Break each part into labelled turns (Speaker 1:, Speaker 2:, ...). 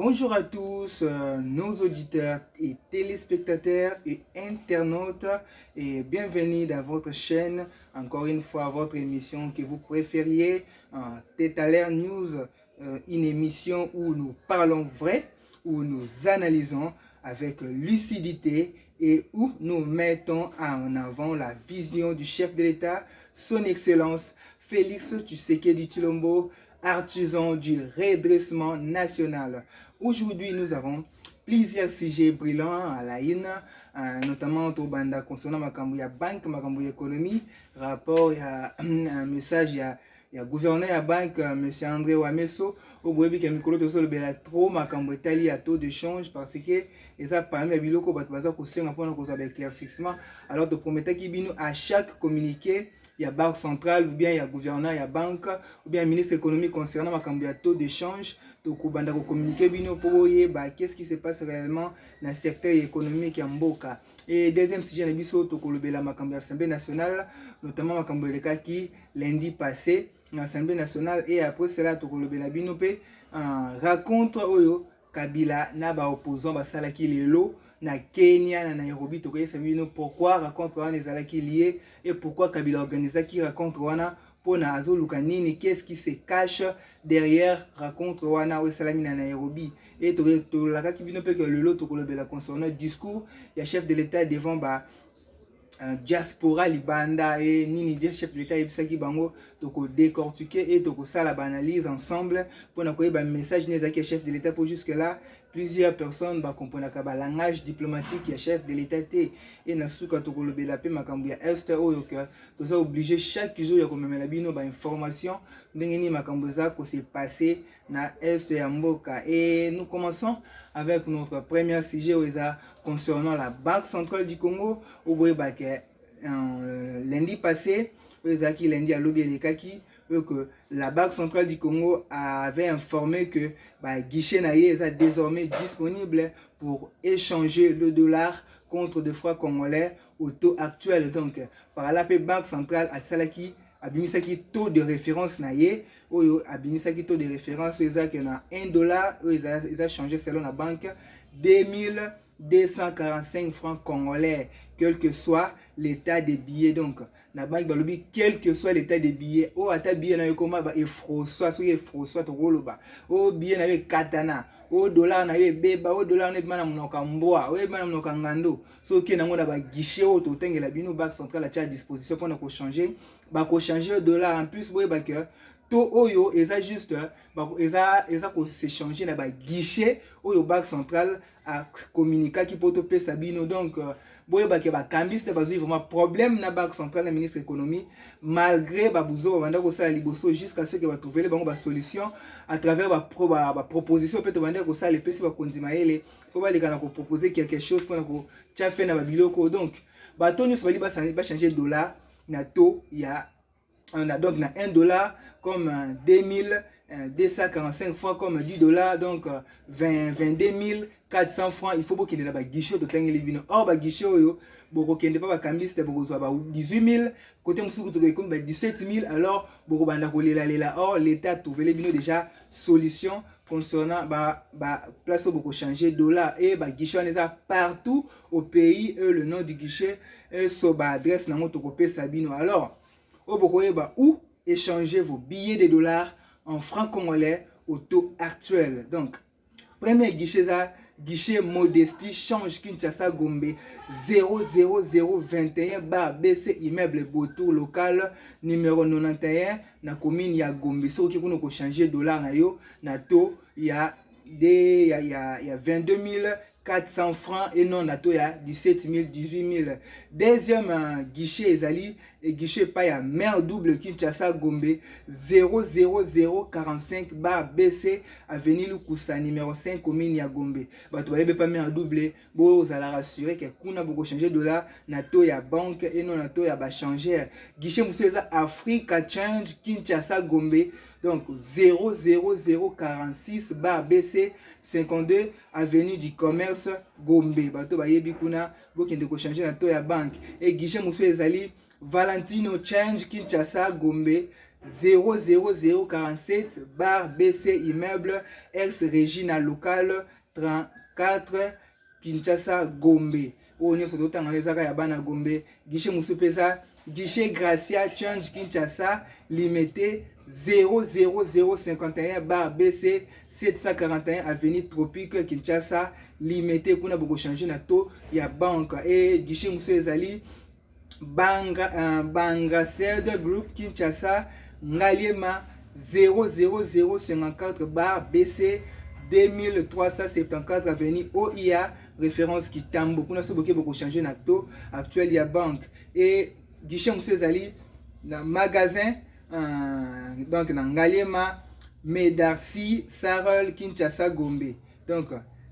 Speaker 1: Bonjour à tous, nos auditeurs et téléspectateurs et internautes, et bienvenue dans votre chaîne, encore une fois votre émission que vous préfériez, Tête à l'air News, une émission où nous parlons vrai, où nous analysons avec lucidité et où nous mettons en avant la vision du chef de l'État, son Excellence Félix Tshisekedi Tshilombo, artisan du redressement national. Aujourd'hui, nous avons plusieurs sujets brillants à la une, notamment au Banda concernant Makambouya Banque, Makambouya Économie, rapport, il y a un message, il y a gouverneur à banque, M. André Wameso, au Bouébi qui a mis le bel trop, Makambouya Tali à taux de change, parce que ça permet à Biloko, Batbaza, Koussin, à éclaircissement. Alors, de promettre qu'il à chaque communiqué, il y a banque centrale, ou bien il y a gouverneur, il y a banque, ou bien ministre économique concernant ma taux d'échange, donc on communiquer pour qu'est-ce qui se passe réellement dans le secteur économique en Mboka. Et deuxième sujet, l'Assemblée nationale, notamment ma qui lundi passé, l'Assemblée nationale, et après cela, raconte Oyo Kabila n'a opposant basalaki lelo na Kenya na Nairobi pourquoi raconte wana ezalaki lié et pourquoi Kabila organisaki raconte wana pona azoluka nini, qu'est-ce qui se cache derrière raconte wana o salami na Nairobi et to la ki bino pe que lelo to kolobela concernant discours ya chef de l'État devant diaspora libanda et nini dia chef de l'État ebisaki bango toko décortiquer et toko sala analyse ensemble pour na koyeba message nezaki chef de l'État. Pour jusque là plusieurs personnes comprendre ka langage diplomatique ya chef de l'État et na suka toko lobela pe makambo ya est oyo que to ça obligé chaque jour ya komemela bino information ndenge ni makambo za ko se passer na est ya mboka. Et nous commençons avec notre premier sujet concernant la Banque centrale du Congo. Au lundi passé, lundi à l'Obielekaki, que la Banque centrale du Congo avait informé que guichet naïe est désormais disponible pour échanger le dollar contre des francs congolais au taux actuel. Donc, par la Banque centrale à Salaki, abimisaki taux de référence naïe, ou abimisaki taux de référence, ils ont $1, ils ont changé selon la banque 2245 francs congolais, quel que soit l'état des billets. Donc, la banque balobi, quel que soit l'état des billets, oh, ata billet na yokoma ba efrosoa, so efrosoa to roloba, oh, billet na yo katana, oh, dollar na yo beba, oh, dollar na bana mnoka mboa, oh, bana mnoka ngando, so ki na ngona ba guichet o to tengela bino banque centrale à disposition pour na ko changer, ba ko changer dollar en plus, boye ba que to oyo eza juste eza ko se changer na ba guichet oyo banque centrale a communiquer qui poto pesa bino. Donc boye ba ke ba cambiste bazui vraiment problème na banque centrale na ministre économie malgré ba buzo banda ko sala liboso jusqu'à ce que ba trouver bango ba solution à travers ba proposition peut banda ko sala pesi ba kondima ele po ba lekana ko proposer quelque chose pour na ko tia fait na ba biloko. Donc ba toni so ba changer dollar na to ya on a donc $1 comme 2245 francs comme $10, donc 22 400 francs. Il faut beaucoup qu'il y ait des guichets de tengeli bino. Or ba guichet oyo boko kende pas ba cambiste boko zo ba 18000 côté musuku to comme 17000. Alors boko banda ko lela. Or l'état a trouvé les bino déjà solution concernant place où beaucoup changer dollar et guichet on est partout au pays. Le nom du guichet so adresse na moto kopé sabino. Alors où échanger vos billets de dollars en francs congolais au taux actuel. Donc, premier guichet, guichet Modestie change Kinshasa Gombe 00021 BC immeuble Botour local numéro 91 na commune ya Gombe. So qui peut changer dollar na yo na taux il y a 22 400 francs et non nato ya 17 000 18 000. Deuxième guichet ezali et guichet pas ya mer double Kinshasa Gombe 00045 BC avenue Lukusa numéro 5 commune ya Gombe. Bato ba pas mer double bo za la rassurer que kuna boko changer dollar nato ya banque et non nato ya ba changer. Guichet museza Africa Change Kinshasa Gombe. Donc 00046 BC 52 avenue du commerce Gombe. Bato ba yebi kuna bokende ko changer na to ya banque. Et guichet musu ezali Valentino Change Kinshasa Gombe 00047 bar BC immeuble ex Regina local 34 Kinshasa Gombe. On est sur le temps Yabana Gombe. Guichet Moussou-Pesa, guichet Gracia Change Kinshasa limité 00051 bar BC 741 avenue Tropique Kinshasa limité. Kuna beaucoup changer na to ya banque et guichet Moussou Ezali Banga Serd Group Kinshasa Ngaliema 00054 bar BC 2374 avenue OIA référence Kitambo. Kuna so beaucoup changer na to actuel ya banque et guichet Moussou Ezali na magasin donc na Ngaliema Medarsi Sarol Kinshasa Gombe. Donc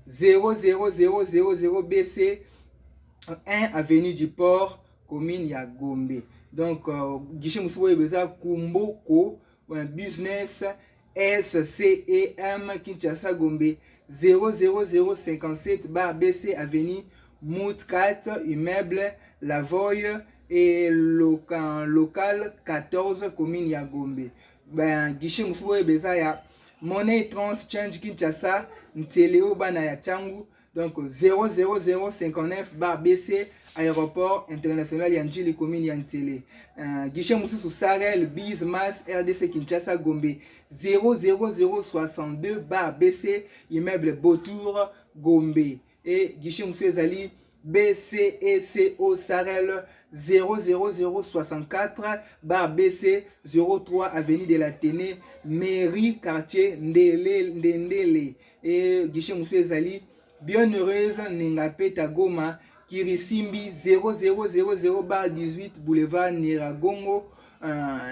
Speaker 1: 00000 BC 1 avenue du Port commune ya Gombe. Donc guichet Moussou Ebeza Kumboko business SCEM Kinshasa Gombe 00057 bar BC avenue Mout 4 immeuble Lavoie et local 14 commune ya Gombe. Ben guichet Moussou Ebeza ya Money Trans Change Kinshasa Nteleo bana ya Changu. Donc 00059 bar BC aéroport international Yanjili commune Yantele. Guichet Moussou Sarel Bizmas RDC Kinshasa Gombe 00062 bar BC immeuble Beautour Gombe. Et guichet Moussou Ezali BCECO Sarel 00064 bar BC 03 avenue de la Téné mairie quartier Ndendele. Et guichet Moussou Ezali Bienheureuse Ningapeta Goma Kirisimbi 0000 bar 18 boulevard Niragongo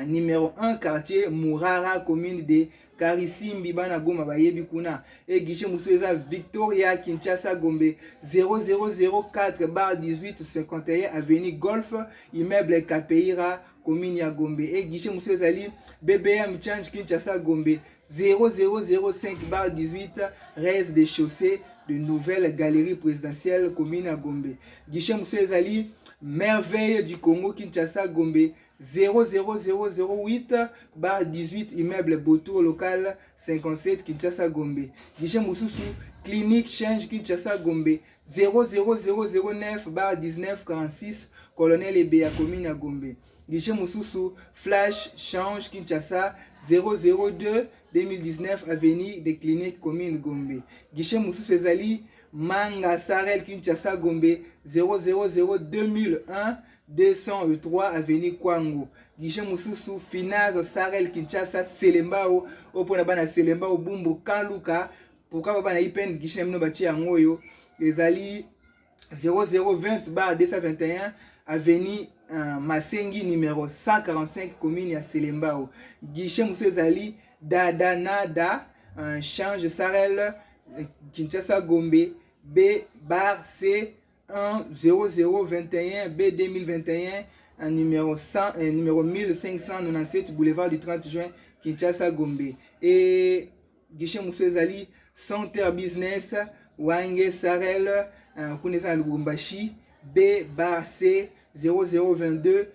Speaker 1: numéro 1 quartier Mourara commune de Karisimbi bana Goma bayebi kuna. Et guichet Moussou Eza Victoria Kinshasa Gombe 0004 bar 18 51 avenue Golf immeuble Kapeira commune ya Gombe. Et guichet Moussou Ezali BBM Change Kinshasa Gombe 0005 bar 18 reste des chaussées de nouvelle galerie présidentielle commune à Gombe. Guichet Moussou Ezali Merveille du Congo Kinshasa Gombe 00008 bar 18 immeuble Beautour local 57 Kinshasa Gombe. Guichet Moussou Clinique Change Kinshasa Gombe 00009 bar 19 46 Colonel Ebea commune à Gombe. Guichet Moussou Flash Change Kinshasa 002 2019 avenue des cliniques commune Gombe. Guichet Moussou Ezali Manga Sarel Kinshasa Gombe 000 2001 203 avenue Kwango. Guichet Moussou Finaz Sarel Kinshasa Selembao opona bana Selembao Bumbu Kaluka pourquoi bana ipen guichet mno bati yangoyo ezali 0020 bar 221 avenue Masengi numéro 145 commune ya Selembao. Guichet Moussou Ezali Dada Nada Change Sarel Kinshasa Gombe B bar C 10021 B 2021 numéro 100 numéro 1597 boulevard du 30 juin Kinshasa Gombe. Et guichet Moussou Ezali Center Business Wange Sarel Kuneza Lubumbashi B bar C 0022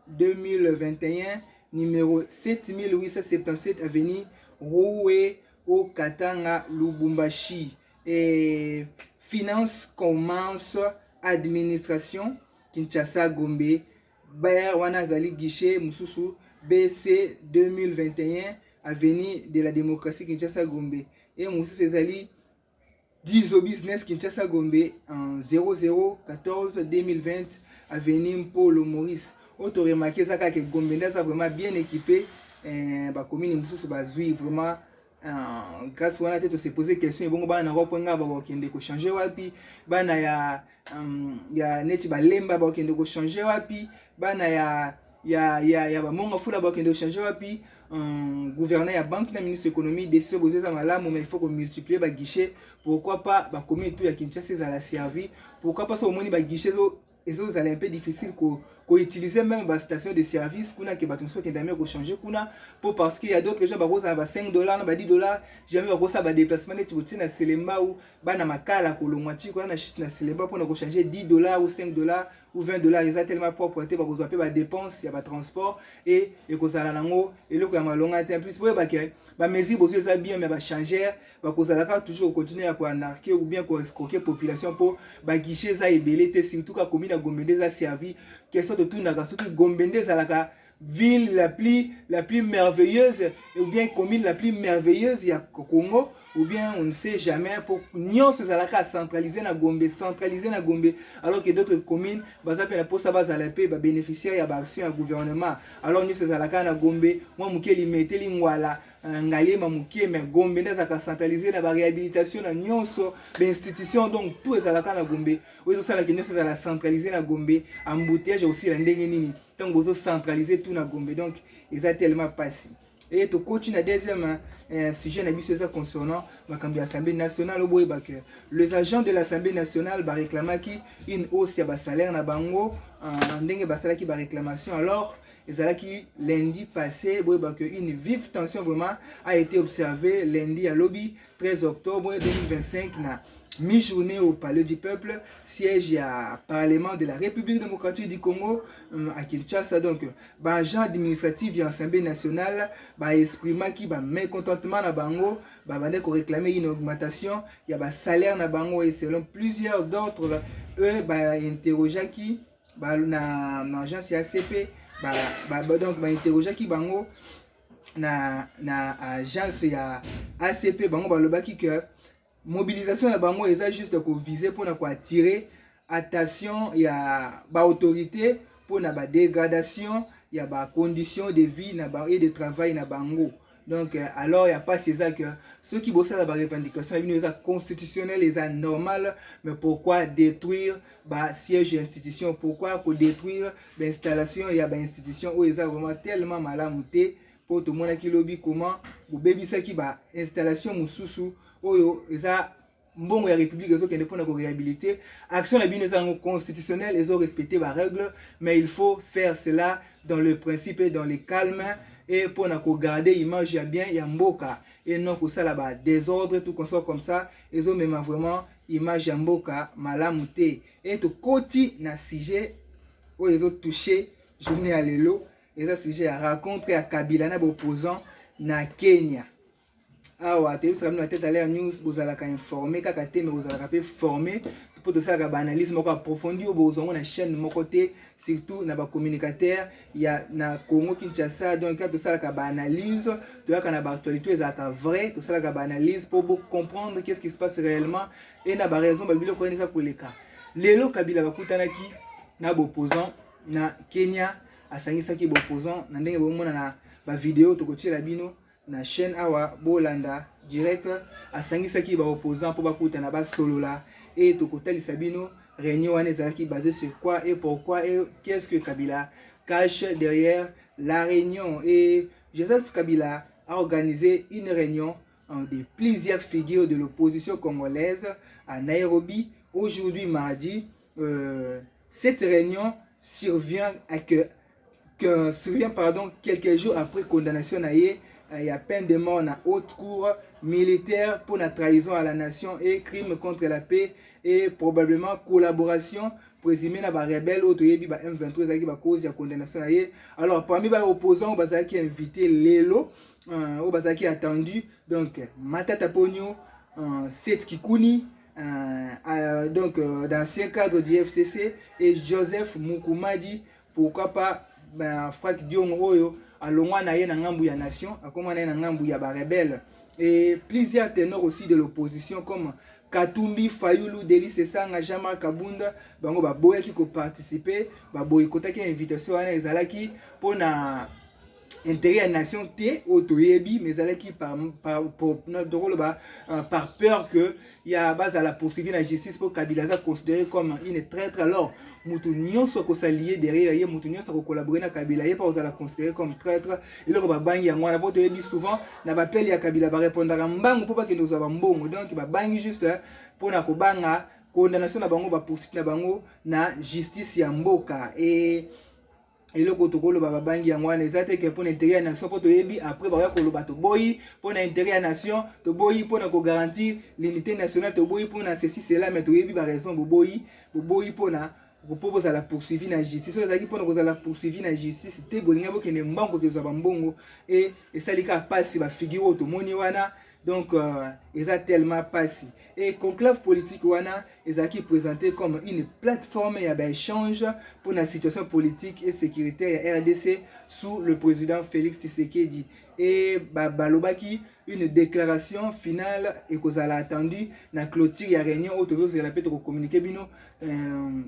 Speaker 1: 2021 numéro 7877 avenue Roué au Katanga Lubumbashi. Et finance commence administration Kinshasa Gombe Bayer Wanazali guichet Moussou BC 2021 avenue de la démocratie Kinshasa Gombe. Et Moussou Ezali Dizo Business Kinshasa Gombe en 0014 2020 avenue Polo Maurice. Auto remarqué ça que Gombe est vraiment bien équipé. Bah commune Moussou bazui vraiment grâce à tête se poser question bon bana roponga ba kende ko changer wapi bana ya neti ba lemba ba kende ko changer wapi bana ya ba monga fula ba kende ko changer wapi gouverneur ya banque na ministre économie décision boza malamu mais il faut qu'on multiplier ba guichet pourquoi pas ba commune tout ya Kinshasa ça la servi pourquoi pas so moni ba guichet et ça c'est un peu difficile qu'on utiliser même la station de service kuna que batumso qui d'ailleurs ko changer kuna pour parce qu'il y a d'autres gens ba boza ba $5 na ba $10 jamais ba boza ba déplacement net botina na Selemba ou ba na makala ko longwati ko na Selemba pour na ko changer $10 ou $5 ou 20 dollars eza tellement propre te bakozwa pe ba dépense ya ba transport et ekozala nango eloko ya malonga te en plus boye bake ba mesure bozo eza bien mais ba changer bakozalaka toujours continuer à anarquer ou bien escroquer population pour ba guichet eza ebele te surtout ka commune ya Gombende eza servi question de tout naka soki Gombende ezalaka ville la plus merveilleuse ou bien commune la plus merveilleuse ya Congo ou bien on ne sait jamais pour nyonso ezalaka centraliser na Gombe alors que d'autres communes baza pe na posa bazala pe ba bénéficiaire ya ba action ya gouvernement alors nyonso ezalaka na Gombe moi mukeli meteli ngwala ngalema mukie mais Gombe ndazaka centraliser na ba réhabilitation na nyonso ba institution donc tout ezalaka na Gombe ozo sala ke nyonso ezala centraliser na Gombe embouteillage aussi la ndenge nini donc bozo centraliser tout na Gombe donc eza tellement passé. Et tu continues le deuxième sujet concernant l'Assemblée nationale. Les agents de l'Assemblée nationale réclament une hausse de salaire na bango, qui réclamation. Alors, lundi passé, une vive tension vraiment a été observée lundi à lobby 13 octobre 2025 mi-journée au Palais du Peuple, siège à Parlement de la République démocratique du Congo à Kinshasa. Donc, agent administratif de l'Assemblée nationale exprima qui mécontentement na bango, réclamer une augmentation, il y a salaire na bango et selon plusieurs d'autres eux interrogea qui na agence ACP donc interrogea qui bango na agence ya ACP bango balobaki que mobilisation na bango eza juste ko viser pour na ko attirer attention ya ba autorité pour na ba dégradation ya ba conditions de vie na ba et de travail na bango. Donc alors il y a pas c'est ça que ceux qui bossent la revendication ils constitutionnel ils sont normal mais pourquoi détruire ba siège institution pourquoi pour détruire ba installation il y a ba institution où ils sont vraiment tellement malamuté pour tout le monde qui lobby comment ou baby ça qui ba installation mususu oyo eza mbongo ya république ezo kende pona ko réhabiliter action la bino eza constitutionnelle ezo respecter ba règles mais il faut faire cela dans le principe et dans le calme et pour garder image ya bien ya mboka et non ko sala ba désordre tout consort comme ça ezo même vraiment image ya mboka malamu te et to koti na sujet o ezo toucher journée à lelo eza sujet à rencontre à Kabila na opposant na Kenya. Ah ouais, tu sais, nous tête à l'air news, vous allez informer, kaka te mais vous allez former pour tout ça la analyse moko approfondie au besoin na chaîne mon côté surtout na ba communicateur il y a na Congo Kinshasa donc tout ça la analyse tu vois kana ba actualité ezaka vrai tout ça la analyse pour comprendre qu'est-ce qui se passe réellement et na ba raison ba bilo connaître ça pour les cas lelo Kabila bakutanaki na opposant na Kenya asangisaki opposant na ndenge bomona na ba vidéo to kotiela bino na chaîne awa bolanda direct asangisaki ba opposant pour bakutana ba solola et to kotalisa bino réunion wana ezalaki basée sur quoi et pourquoi et qu'est-ce que Kabila cache derrière la réunion. Et Joseph Kabila a organisé une réunion de plusieurs figures de l'opposition congolaise à Nairobi aujourd'hui mardi. Cette réunion survient quelques jours après condamnation naïe. Il y a peine de mort dans haute cour militaire pour la trahison à la nation et crime contre la paix et probablement collaboration présumée dans les rebelles au M23 qui va cause de condamnation. Alors parmi les opposants, on va inviter Lelo, on va attendu donc Matata Pogno, Seth Kikuni, donc d'anciens cadres du FCC et Joseph Mukumadi, pourquoi pas Franck Dion Oyo. Alongwa na ye na ngambu ya nation akoma na ngambu ya ba rebelle et plusieurs ténors aussi de l'opposition comme Katumbi Fayulu Delice Sanga Jean-Marc Kabunda bango ba boyaki ko participer ba boyikotaki invitation wana ezalaki pona intérêt à la nation té otoyebi mais ezalaki par peur que il y a base à la poursuivre la justice pour Kabila za considéré comme une traître. Alors mutu nyonso ko s'allier derrière ye mutu nyonso ko collaborer na Kabila ye pas la considérer comme traître et le ba bangi ya ngwana poto yebi souvent na ba peli ya Kabila ba répondre mbango pour pas que nous avons mbongo donc ba bangi juste pour na ko banga condamnation na bango ba poursuite na bango na justice ya mboka et le protocole baba bangi ya ngwana ezate que pour l'intérêt de la nation pour toyebi après ba ko loba to boyi pour l'intérêt de la nation to boyi pour na ko garantir l'unité nationale to boyi pour na ceci cela mais toyebi ba raison boyi pour na proposer la poursuivi na justice oyo ezalaki mpona kozala poursuivi na justice te bolinga bokende mbango kozwa bambongo esalika pasi bafigure oyo tomoni wana donc eza tellement pasi et conclave politique wana ezalaki présenté comme une plateforme ya baéchange pour la situation politique et sécuritaire ya RDC sous le président Félix Tshisekedi et balobaki une déclaration finale ekozala attendue na clôture ya réunion oyo tozozela mpe tokocommuniquer bino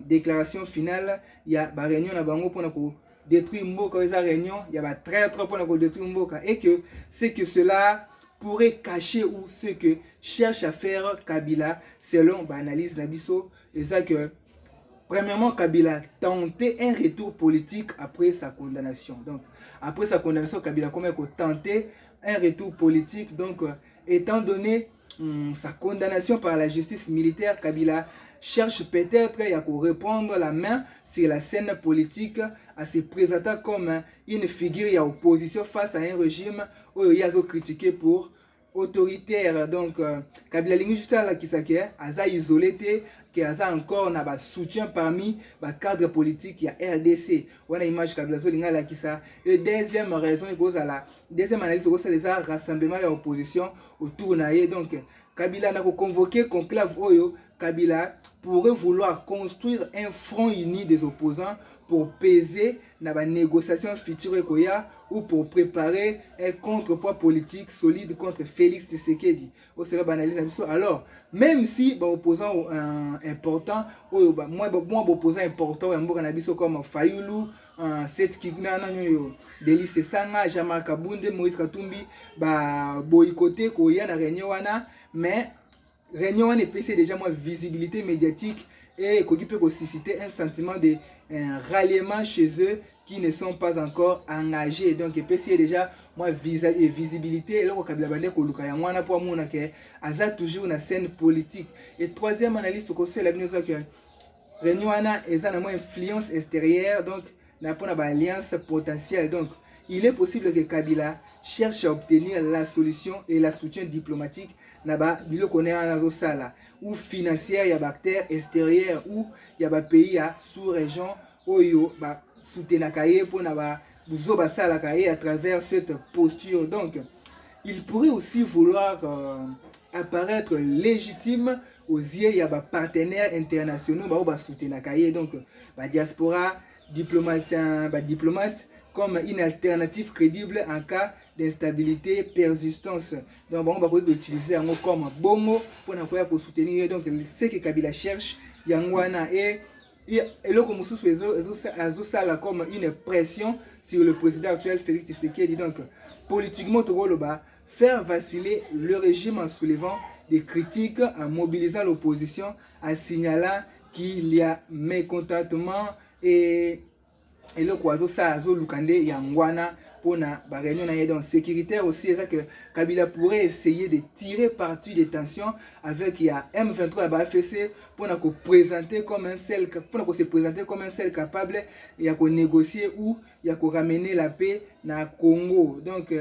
Speaker 1: déclaration finale ya baréunion na bango mpona kodétruire mboka eza réunion ya batraître mpona kodétruire mboka et que c'est que cela pourrait cacher ou ce que cherche à faire Kabila selon l'analyse Nabiso et ça que premièrement Kabila tentait un retour politique après sa condamnation. Donc après sa condamnation Kabila comme tenté un retour politique donc étant donné sa condamnation par la justice militaire Kabila cherche peut-être à reprendre la main sur la scène politique en se présentant comme une figure et opposition face à un régime où il y a critiqué pour autoritaire. Donc Kabila lingi juste là qui s'est aza isolé qui a encore na ba soutien parmi ba cadre politique ya RDC. On a image Kabila so linga là qui ça. Et deuxième raison cause à la deuxième analyse cause les rassemblement et opposition autour naie. Donc Kabila n'a convoqué conclave oyo Kabila pourrait vouloir construire un front uni des opposants pour peser dans la négociation future ou pour préparer un contrepoids politique solide contre Félix Tshisekedi. Alors, même si les opposants importants, moi opposants importants comme Fayulu, Seth Kigna, Delis Sanga, Jean-Marc Kabunde, Moïse Katumbi, boycotté Koya na réunion wana, mais réunion wana est déjà moins visibilité médiatique et qui peut susciter un sentiment de ralliement chez eux qui ne sont pas encore engagés. Donc il peut déjà moins visibilité et là Kabila bande ko luka ya mwana po mona ke aza toujours na scène politique. Et troisième analyse ko c'est la binoza que réunion wana eza na moins influence extérieure donc na pona ba alliance potentielle. Donc il est possible que Kabila cherche à obtenir la solution et la soutien diplomatique naba bilo connaît nazo sala ou financière ya bactère extérieur ou ya ba pays ya sous-région oyo ba soutenir kaye pour naba buzo ba sala kaye à travers cette posture. Donc il pourrait aussi vouloir apparaître légitime aux yeux ya ba partenaires internationaux ba soutenir kaye donc ba diaspora diplomate comme une alternative crédible en cas d'instabilité persistance. Donc on va utiliser comme bongo pour soutenir donc ce que Kabila cherche yangwana et le comme comme une pression sur le président actuel Félix Tshisekedi. Donc politiquement faire vaciller le régime en soulevant des critiques, en mobilisant l'opposition, en signalant qu'il y a mécontentement et le croiseau ça lukande yangwana pour na réunion donc sécuritaire aussi c'est ça que Kabila pourrait essayer de tirer parti des tensions avec ya M23 à FCC pour na présenter comme un seul pour se présenter comme un seul capable ya ko négocier ou ya ko ramener la paix na Congo. Donc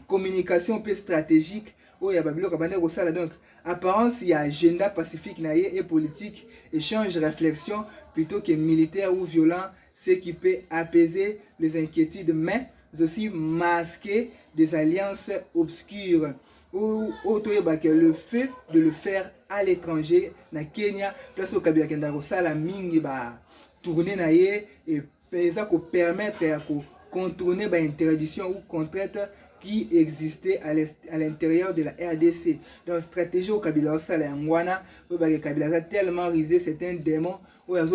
Speaker 1: communication peu stratégique où ya babilo kabande ko sala donc apparence il y a agenda pacifique et politique, échange, réflexion plutôt que militaire ou violent, ce qui peut apaiser les inquiétudes, mais aussi masquer des alliances obscures. Ou le fait de le faire à l'étranger, na Kenya, place au Kabila Kendaro, ça la mingi ba tourner naie et ça ko permettre à contourner une interdiction ou contrainte qui existait à l'intérieur de la RDC. Donc stratégie au Kabila au Sala Ngwana, où Kabila a tellement risé, c'est un démon où il y a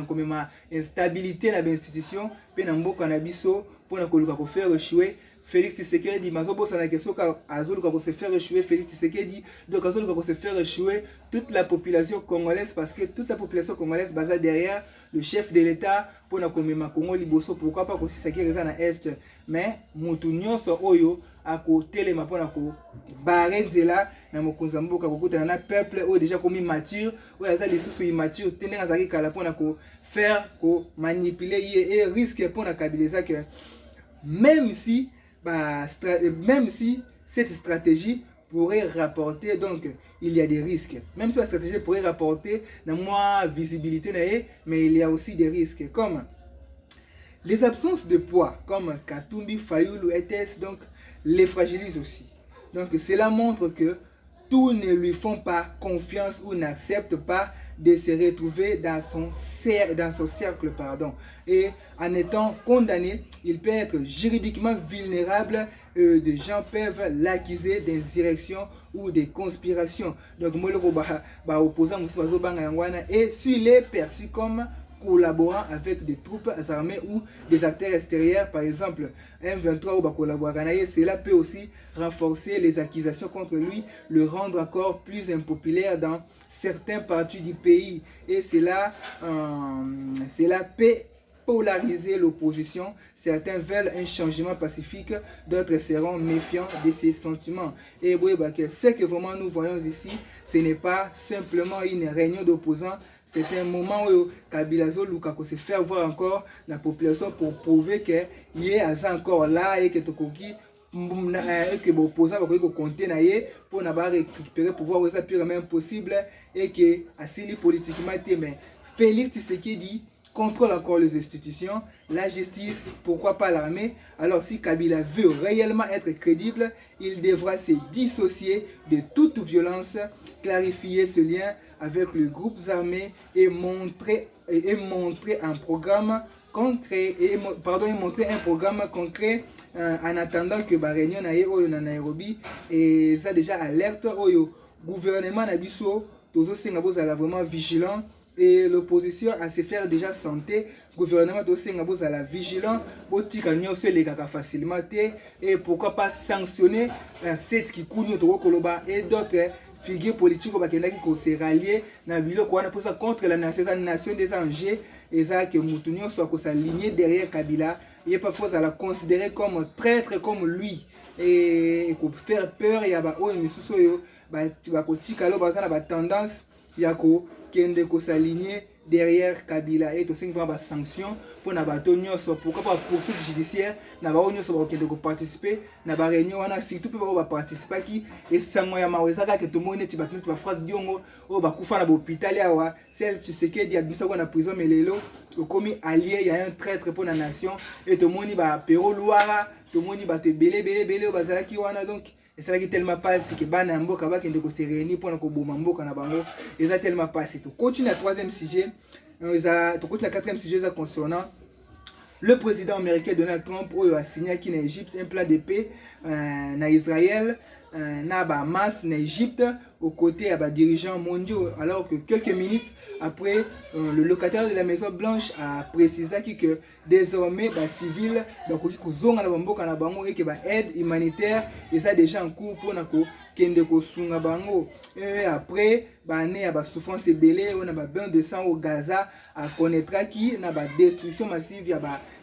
Speaker 1: comme instabilité dans l'institution, puis dans le cannabis pour faire échouer Félix Tshisekedi. Mazobo ça la question qu'Azol va se faire échouer Félix Tshisekedi. Donc Azol va se faire échouer toute la population congolaise parce que toute la population congolaise basée derrière le chef de l'État pour na komema Congo liboso. Pourquoi pas que Tshisekedi reste na est, mais mutu nyonso oyo ako telema pour na ko barenzela na mokonza mboka kokutana na peuple oyo déjà comme immature oyo aza lisusu immature tenir azaki kala pour na ko faire ko manipuler et risque pour na kabilisa que même si cette stratégie pourrait rapporter, donc il y a des risques. Même si la stratégie pourrait rapporter moins visibilité, mais il y a aussi des risques, comme les absences de poids, comme Katumbi, Fayulu et Tess, donc les fragilisent aussi. Donc cela montre que tous ne lui font pas confiance ou n'acceptent pas de se retrouver dans son cercle. Et en étant condamné, il peut être juridiquement vulnérable. Des gens peuvent l'accuser d'insurrection ou de conspiration. Donc, opposant et s'il est perçu comme collaborant avec des troupes armées ou des acteurs extérieurs, par exemple M23 ou collaborer, cela peut aussi renforcer les accusations contre lui, le rendre encore plus impopulaire dans certains parties du pays, et cela peut polariser l'opposition. Certains veulent un changement pacifique, d'autres seront méfiants de ces sentiments. Et ce que vraiment nous voyons ici, ce n'est pas simplement une réunion d'opposants, c'est un moment où Kabila Luka se faire voir encore la population pour prouver qu'il est encore là et que l'opposant va compter pour récupérer le pouvoir où c'est purement impossible et que asili politiquement. Mais Félix Tshisekedi contrôle encore les institutions, la justice, pourquoi pas l'armée. Alors si Kabila veut réellement être crédible, il devra se dissocier de toute violence, clarifier ce lien avec les groupes armés et montrer un programme concret en attendant que la réunion na Nairobi et ça déjà alerte au gouvernement nabiso vraiment vigilant. Et l'opposition à se faire déjà santé, gouvernement aussi à la vigilance, facilement et pourquoi pas sanctionner cette qui et d'autres figures politiques qui se rallier contre la nation des enjeux et ça que Moutounio soit s'aligner derrière Kabila et parfois à la considérer comme traître comme lui et pour faire peur il y a tendance kende ko s'aligner derrière Kabila et tout ça va sanction pour na bato nyonso pourquoi pas poursuite judiciaire na ba nyonso ba kende ko participer na ba réunion wana surtout pe ba participer qui et sango ya maweza ka que tout monde ti battu ba frère diongo o ba kufa na hôpital ya celle tu sais que dia bisa ko na prison melelo comme allié il y a un traître pour la nation et tout monde ba pero luara tout monde ba te belé bazala ki wana donc et c'est là qui tellement passe que bana mboka ba kende ko se réunir pour na ko boma mboka na bango et ça tellement passe tout continue le troisième sujet tout continue le quatrième sujet ça concernant le président américain Donald Trump a signé en Égypte un plan de paix en Israël na Hamas en Égypte aux côtés des dirigeants mondiaux, alors que quelques minutes après le locataire de la Maison Blanche a précisé que désormais les civils et que l'aide humanitaire et ça déjà en cours pour et après la souffrance belée on a bain de sang au Gaza à connaîtra qui na destruction massive ya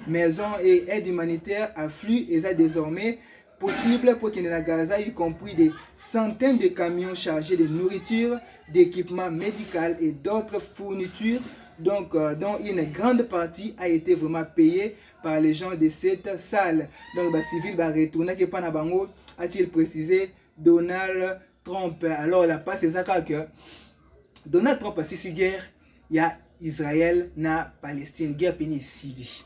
Speaker 1: maison et aide humanitaire afflue et ça désormais possible pour qu'il y ait à Gaza, y compris des centaines de camions chargés de nourriture, d'équipements médicaux et d'autres fournitures, donc dont une grande partie a été vraiment payée par les gens de cette salle. Donc, les civils vont retourner, a-t-il précisé Donald Trump. Alors, la passe c'est ça que Donald Trump a dit guerre, il y a Israël, na Palestine, guerre pénie Syrie.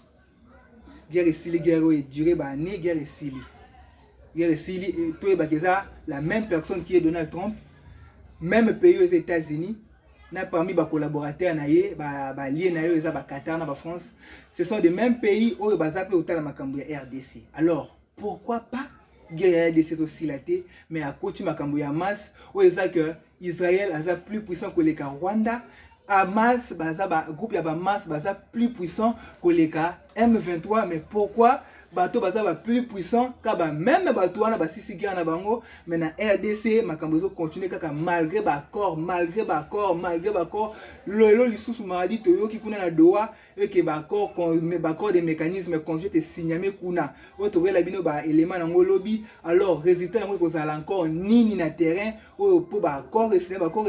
Speaker 1: Guerre Syrie, guerre est durée, guerre Syrie. La même personne qui est Donald Trump, même pays aux États-Unis, parmi les collaborateurs, liés Qatar, la France, ce sont des mêmes pays où ils ont la RDC. Alors, pourquoi pas guerre RDC aussi la tête, mais à côté de Hamas, où Israël est plus puissant que le Rwanda, Hamas, groupe Hamas, plus puissant que le M23, mais pourquoi bateau baza plus puissant kaba même bateau wana ba sisi guerre na bango mais na RDC makambozo continuer kaka malgré accord lelo lisusu maradi toyoki kuna na doa et que accord des mécanismes conjoints te signamé kuna auto la bino ba élément na ngolobi alors résultat na ko zala encore nini na terrain pour accord et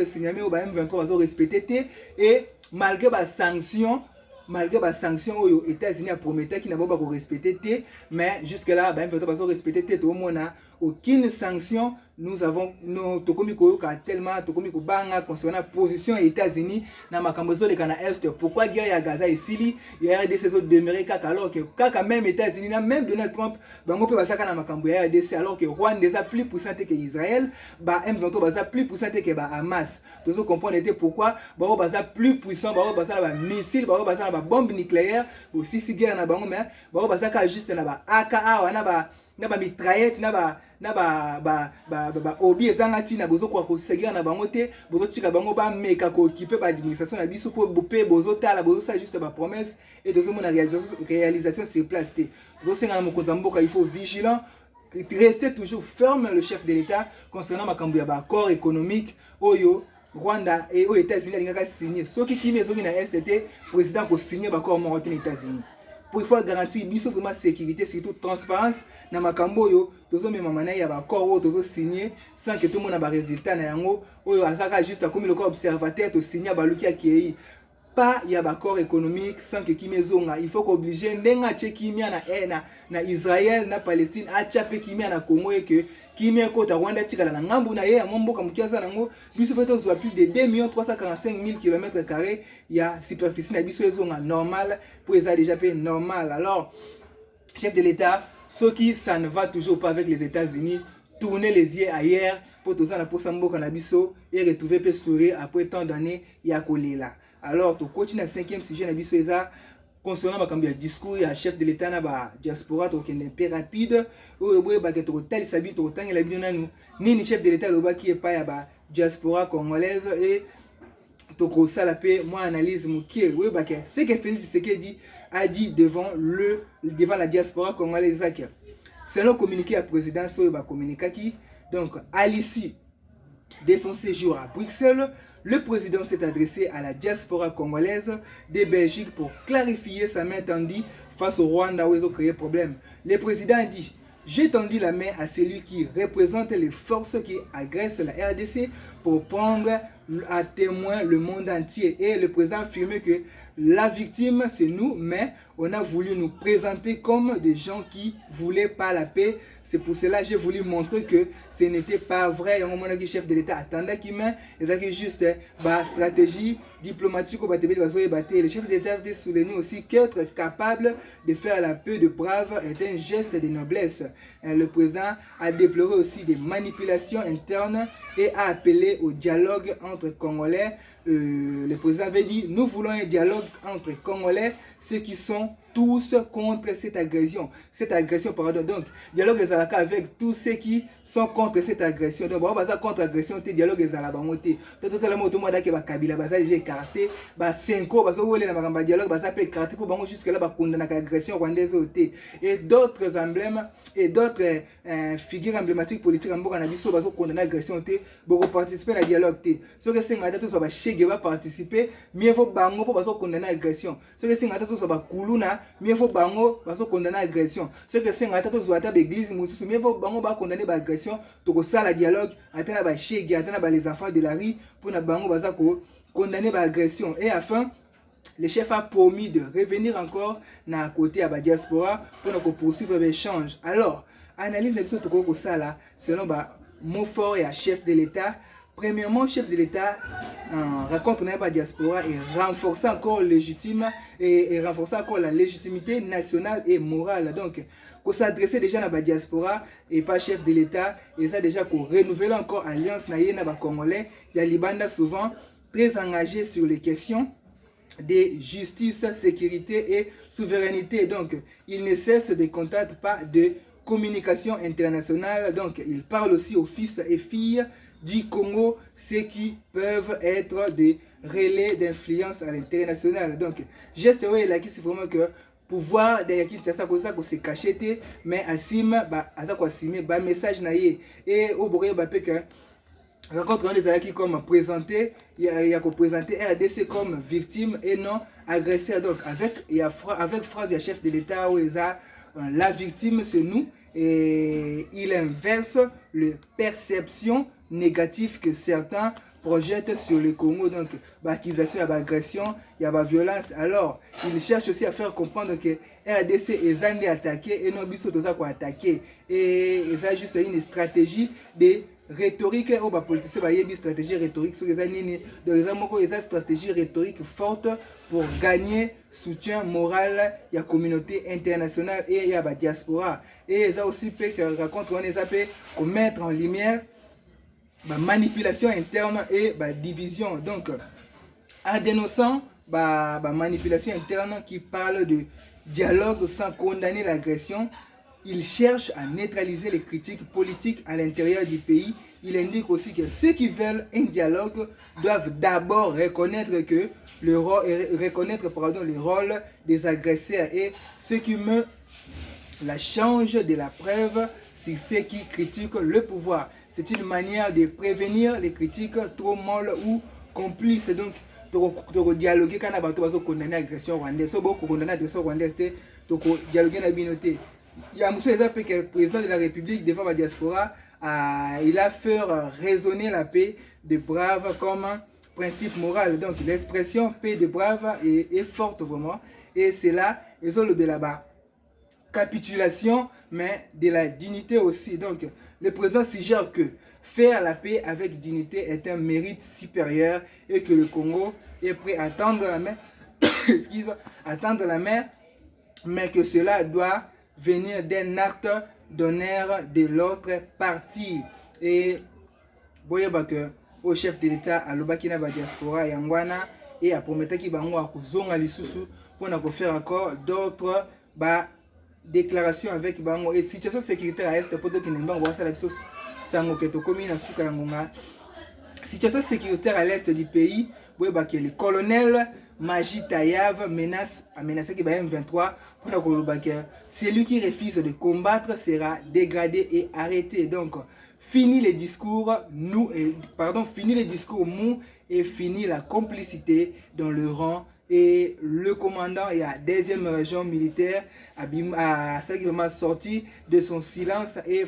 Speaker 1: signamé au ba M23 bazo respecter et malgré ba sanction malgré les sanctions aux États-Unis a promis qu'ils n'avaient pas respecté, mais jusque là ben ils pas respecté tout le monde a aucune sanction. Nous avons tellement concernant la position des États-Unis dans ma cambozo de Cana Est. Pourquoi guerre à Gaza ici, il y a des saisons demeurées alors que même les États-Unis, même Donald Trump, on peut passer à ma cambo RDC alors que Rwanda est plus puissant que Israël, M23 est plus puissant que Hamas. Tout ça comprendre pourquoi est plus puissant, est missile, est bombe nucléaire, aussi si guerre na bango mais est juste na AKA na ba mitraillette na ba obi ezanga tina bozo kwa kosegira na bango te bozo tika bango ba meka ko occuper ba administration na biso po bopé bozo tala bozo ça juste ba promesse et de mon réalisation sur place te bozo senga na mokonza mboka il faut vigilant, rester toujours ferme le chef de l'État concernant makambo ya ba accord économique oyo Rwanda et aux États-Unis alingaka signé soki kimi ezongi na ST président ko signer ba accord marocain aux États-Unis pour il faut garantir biso vraiment sécurité, surtout transparence na makambo yo tozo mema manai ya ba accord tozo signer sans que tout le monde a ba résultat na yango oyo azaka juste comme le corps observateur to signer ba luki akei pas ya ba accord économique sans que kimezonga il faut qu'obliger ndenga tche kimia na Israël na Palestine a tchape kimia na Congo et que kimia kota Rwanda tikala na ngambu na ye ya mboka mukiasa nango biso peto zo plus de 2 345 000 km² ya superficie na biso ezonga normal pour ça déjà peu normal. Alors chef de l'État, ce qui ça ne va toujours pas avec les États-Unis, tourner les yeux ailleurs pour tout ça na posa mboka na biso et retrouver pe sourire après tant d'années ya kolela. Alors, tu continues à 5e sujet, concernant le discours, il y a chef de l'État, la diaspora, qui est un peu rapide. Ni chef de l'État, qui est pas la diaspora congolaise et toko ça la paix, moi analyse ce que Félix Tshisekedi a dit devant la diaspora congolaise. Selon communiqué à la présidence, donc à l'issue de son séjour à Bruxelles, le président s'est adressé à la diaspora congolaise de Belgique pour clarifier sa main tendue face au Rwanda où ils ont créé problème. Le président a dit: j'ai tendu la main à celui qui représente les forces qui agressent la RDC pour prendre à témoin le monde entier. Et le président a affirmé que la victime, c'est nous, mais on a voulu nous présenter comme des gens qui ne voulaient pas la paix. C'est pour cela que j'ai voulu montrer que ce n'était pas vrai. Le chef de l'État attendait qu'il mette juste une stratégie diplomatique. Le chef de l'État veut souligner aussi qu'être capable de faire la paix de braves est un geste de noblesse. Le président a déploré aussi des manipulations internes et a appelé au dialogue entre Congolais. Le président avait dit: nous voulons un dialogue entre Congolais, ceux qui sont tous contre cette agression. Pardon. Donc, dialogue avec tous ceux qui sont contre cette agression. Donc, contre agression, dialogue écarté. Et d'autres emblèmes et d'autres figures emblématiques politiques agression pour participer à la dialogue. Ce que c'est que participer, mieux faut bango pour condamner l'agression. Ce que c'est que mieux faut bango pour condamner l'agression. Ce que c'est que l'église mieux faut bango pour condamner l'agression. Pour ça la dialogue, attendre les enfants de la rue pour bango pour condamner l'agression. Et enfin, le chef a promis de revenir encore à côté à la diaspora pour poursuivre l'échange. Alors, analyse de ça selon mot fort et à chef de l'État. Premièrement, le chef de l'État raconte la diaspora et renforce encore la légitimité nationale et morale. Donc, qu'on s'adressait déjà à la diaspora et pas chef de l'État, et ça déjà qu'on renouvelle encore l'alliance na Congolais. Il y a Libanda souvent très engagé sur les questions de justice, sécurité et souveraineté. Donc, il ne cesse de contacter pas de communication internationale. Donc, il parle aussi aux fils et filles du Congo, ceux qui peuvent être des relais d'influence à l'international. Donc, geste là qui c'est vraiment que pouvoir derrière qui ça comme ça qu'on s'est caché mais asim asa quoi simer message naie et au bourré que rencontre des alliés qui comme présenté il y a présenter RDC comme victime et non agresseur. Donc avec phrase du chef de l'État où ils a la victime c'est nous et il inverse le perception négative que certains projette sur le Congo, donc l'accusation, il y a l'agression, il y a la violence. Alors, il cherche aussi à faire comprendre que RDC est attaqué et non biso toza ko attaquer. Et ça juste une stratégie de rhétorique ou ba politicien ba yebi stratégie rhétorique sur les années. Donc ils ont une stratégie rhétorique forte pour gagner soutien moral il y a communauté internationale et il y a la diaspora. Et ça aussi peut que raconte on les appelle pour mettre en lumière la manipulation interne et la division. Donc en dénonçant la manipulation interne qui parle de dialogue sans condamner l'agression, il cherche à neutraliser les critiques politiques à l'intérieur du pays. Il indique aussi que ceux qui veulent un dialogue doivent d'abord reconnaître le rôle des agresseurs et ce qui me la change de la preuve sur ceux qui critiquent le pouvoir. C'est une manière de prévenir les critiques trop molles ou complices. Donc, de dialoguer quand on a condamné l'agression rwandaise. Si on a condamné l'agression rwandaise, on dialoguer la binoté. Il y a Moussa Ezapé qui est président de la République devant la diaspora. Il a fait résonner la paix de braves comme principe moral. Donc l'expression paix de braves est forte vraiment. Et c'est là, ils ont le là-bas. Capitulation, mais de la dignité aussi. Donc le président suggère que faire la paix avec dignité est un mérite supérieur et que le Congo est prêt à tendre la main, attendre la main, mais que cela doit venir d'un acte d'honneur de l'autre partie. Et voyez que au chef de l'État à l'Obakina ba diaspora yangwana et à promettre qu'il va nous kuzonga lisusu pour nous faire encore d'autres déclarations avec bango et situation sécuritaire à est pour que nous va ça la biso sango que to komi na suka yangonga. Situation sécuritaire à l'est du pays, voyez que le colonel Maji Tayav menace qui va M23 pour que celui qui refuse de combattre sera dégradé et arrêté. Donc fini les discours fini les discours mous et fini la complicité dans le rang. Et le commandant et la deuxième région militaire a vraiment sorti de son silence et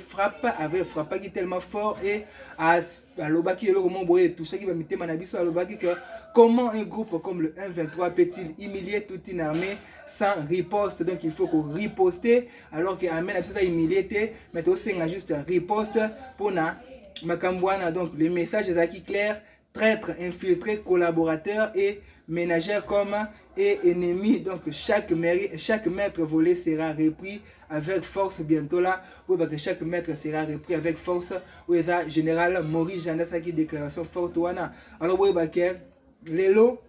Speaker 1: avait frappé qui tellement fort et à l'Obaki et le roman boye tout ça qui va mettre Manabiso à l'Obaki que comment un groupe comme le 1-23 peut-il humilier toute une armée sans riposte. Donc il faut qu'on riposte alors que l'armée n'a pas humilié mais aussi on a juste riposte pour na Makambouana. Donc le message est acquis clair: traître, infiltré, collaborateur et ménagère comme et ennemi. Donc chaque maître volé sera repris avec force bientôt là. Que chaque maître sera repris avec force. Oui, ça général Maurice Jandasa qui déclaration forte wana. Alors oui, les lots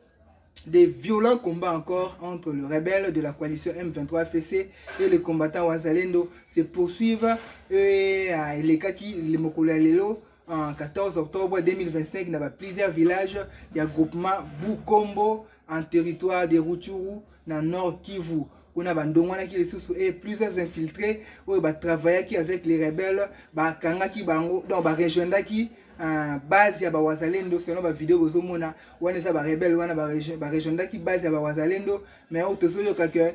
Speaker 1: des violents combats encore entre le rebelle de la coalition M23 FC et les combattants Wazalendo se poursuivent et les cas qui les mokola lelo en 14 octobre 2025 il y a plusieurs villages, il y a groupement Bukombo en territoire de Rutshuru dans Nord Kivu. On a bandongwana qui les sous et plusieurs infiltrés où ba travailler avec les rebelles ba kanga ki bango donc ba rejoindre qui base ya ba Wazalendo selon ba vidéo bozomona wana za ba rebelle wana ba rejoindre qui base ya ba Wazalendo mais au tozoyo que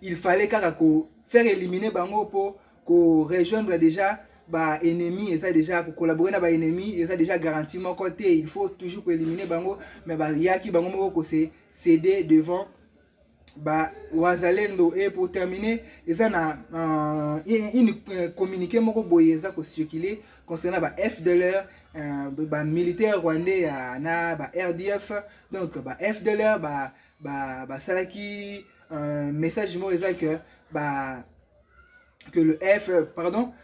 Speaker 1: il fallait ko faire éliminer bango pour ko rejoindre déjà ba ennemi et ça déjà pour collaborer na ba ennemi et ça déjà garanti mon côté il faut toujours éliminer bango mais ba yaki bango moko ko se céder devant ba Wazalendo. Et pour terminer ça na une communiqué moko boye ça ko circuler concernant ba FDLR ba militaire rwandais na ba RDF. Donc ba FDLR ba salaki message mo ça que le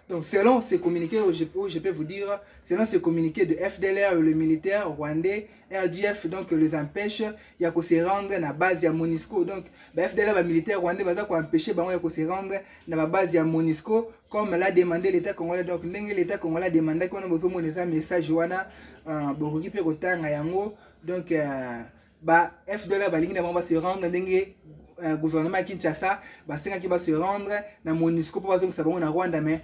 Speaker 1: donc selon ces communiqués, je peux vous dire, selon ces communiqués de FDLR, le militaire rwandais, RDF, donc les empêche, il y a qu'à se rendre à la base de Monisco. Donc, FDLR, le militaire rwandais, va empêcher, il y a qu'à se rendre à la base de Monisco, comme l'a demandé l'État congolais. Donc, l'État congolais a demandé qu'on a besoin de un message, donc, FDLR va se rendre gouvernement à Kinshasa qui va se rendre dans Monisco pour que ça va en Rwanda mais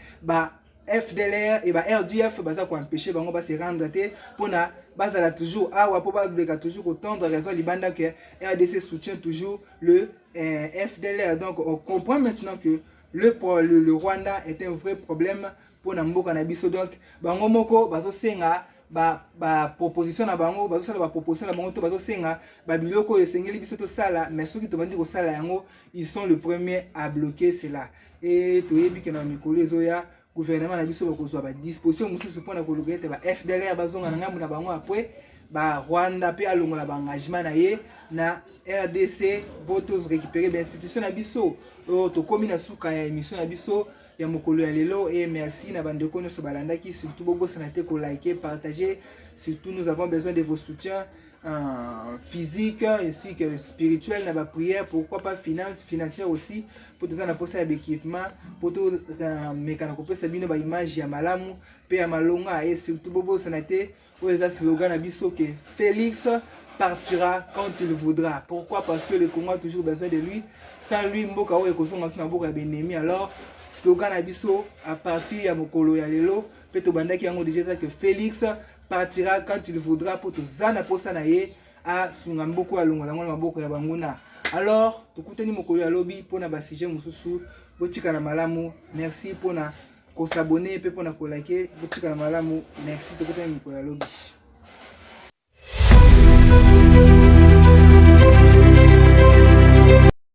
Speaker 1: FDLR et RDF va empêcher bango va se rendre pour na bazala toujours pour toujours autant de raisons libanda que RDC soutient toujours le FDLR. Donc on comprend maintenant que le Rwanda est un vrai problème pour na mboka na biso. Donc bango moko bazo senga proposition na bango bazosala proposition na bango to bazosenga babiloko oyo esengeli biso tosala mais soki tobandi kosala yango ils sont le premier à bloquer cela. Et toyebi ke na mikolo ezoya gouvernement na biso bakozwa badisposition mosusu mpona koluka ete FDLR bazonga na ngambo na bango apres Rwanda mpe alongola engagement na ye na RDC po récupérer institution na biso oyo tokomi na suka ya émission na biso ya mokolo ya lelo. Et merci na bandeko nyonso balandaki, surtout bobosana te ko liker, partager, surtout nous avons besoin de vos soutiens physique ainsi que spirituel na ba prière, pourquoi pas financière aussi pour tous na posa ya équipement pour tout mekana ko pesa bino ba image ya malamu pe ya malonga. Et surtout bobosana te oyo eza slogan na biso que Félix partira quand il voudra. Pourquoi? Parce que le Congo a toujours besoin de lui. Sans lui mboka oyo ekozonga sona mboka ya benemi. Alors slogan na biso à partir ya mokolo ya lelo pe to bandaki yango déjà ça que Félix partira quand il voudra pour to zana posa na ye a sunga mboko ya longola ngona maboko ya banguna. Alors tokutani mokolo ya lobi pona ba sujet mususu botika na malamu. Merci pona ko s'abonner pe pona ko liker botika na malamu. Merci tokutani mokolo ya lobi.